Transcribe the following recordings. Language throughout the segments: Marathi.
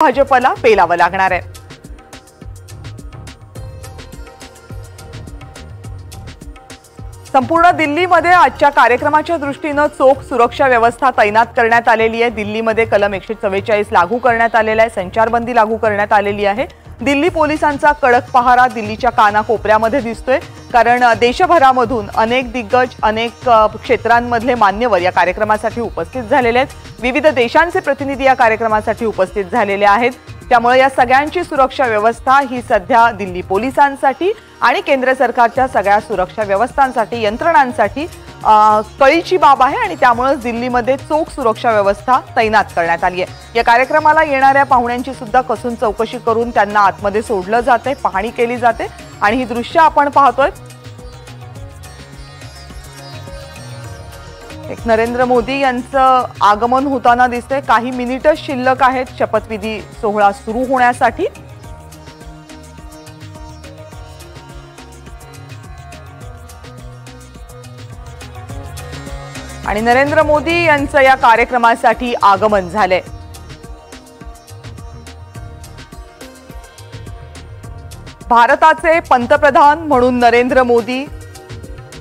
भाजपला पेलावं लागणार आहे। संपूर्ण दिल्लीमध्ये आजच्या कार्यक्रमाच्या दृष्टीने चोख सुरक्षा व्यवस्था तैनात करण्यात आलेली आहे। दिल्लीमध्ये कलम 144 लागू करण्यात आलेला आहे, संचारबंदी लागू करण्यात आलेली आहे। दिल्ली पोलिसांचा कडक पहारा दिल्लीच्या कानाकोपऱ्यामध्ये दिसतोय, कारण देशभरामधून अनेक दिग्गज अनेक क्षेत्रांमधले मान्यवर या कार्यक्रमासाठी उपस्थित झालेले आहेत। विविध देशांचे प्रतिनिधी या कार्यक्रमासाठी उपस्थित झालेले आहेत। त्यामुळे या सगळ्यांची सुरक्षा व्यवस्था ही सध्या दिल्ली पोलिसांसाठी आणि केंद्र सरकारच्या सगळ्या सुरक्षा व्यवस्थांसाठी यंत्रणांसाठी कळीची बाब आहे आणि त्यामुळे दिल्लीमध्ये चोख सुरक्षा व्यवस्था तैनात करण्यात आली आहे। या कार्यक्रमाला येणाऱ्या पाहुण्यांची सुद्धा कसून चौकशी करून त्यांना आतमध्ये सोडलं जाते, पाहणी केली जाते आणि ही दृश्य आपण पाहतोय। एक नरेंद्र मोदी यांचं आगमन होताना दिसते। काही मिनिटच शिल्लक आहेत शपथविधी सोहळा सुरू होण्यासाठी। आणि नरेंद्र मोदी यांचं या कार्यक्रमासाठी आगमन झाले। भारताचे पंतप्रधान म्हणून नरेंद्र मोदी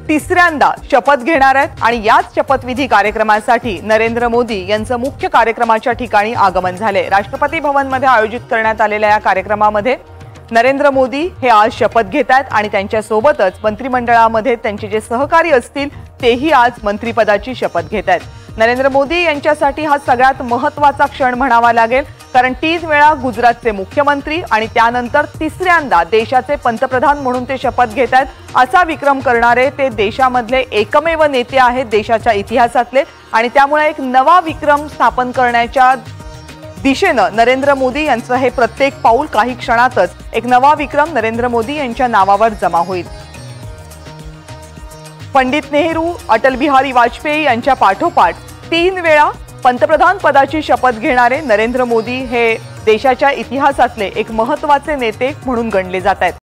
तिसऱ्यांदा शपथ घेणार आहेत आणि याच शपथविधी कार्यक्रमासाठी नरेंद्र मोदी यांचं मुख्य कार्यक्रमाच्या ठिकाणी आगमन झाले। राष्ट्रपती भवनमध्ये आयोजित करण्यात आलेल्या या कार्यक्रमामध्ये नरेंद्र मोदी हे आज शपथ घेत आहेत आणि त्यांच्या सोबतच मंत्रिमंडळामध्ये त्यांचे जे सहकारी असतील तेही आज मंत्रिपदाची शपथ घेत आहेत। नरेंद्र मोदी यांच्यासाठी हा सगळ्यात महत्त्वाचा क्षण म्हणावा लागेल, कारण 3 वेळा गुजरातचे मुख्यमंत्री आणि त्यानंतर तिसऱ्यांदा देशाचे पंतप्रधान म्हणून ते शपथ घेत आहेत। असा विक्रम करणारे ते देशामधले एकमेव नेते आहेत देशाच्या इतिहासातले आणि त्यामुळे एक नवा विक्रम स्थापन करण्याच्या दिशेने नरेंद्र मोदी यांचं हे प्रत्येक पाऊल काही क्षणातच एक नवा विक्रम नरेंद्र मोदी यांच्या नावावर जमा होईल। पंडित नेहरू, अटल बिहारी वाजपेयी यांच्या पाठोपाठ 3 वेळा पंतप्रधान पदाची शपथ घेणारे नरेंद्र मोदी हे देशाच्या इतिहासातले एक महत्त्वाचे नेते म्हणून गणले जात आहेत।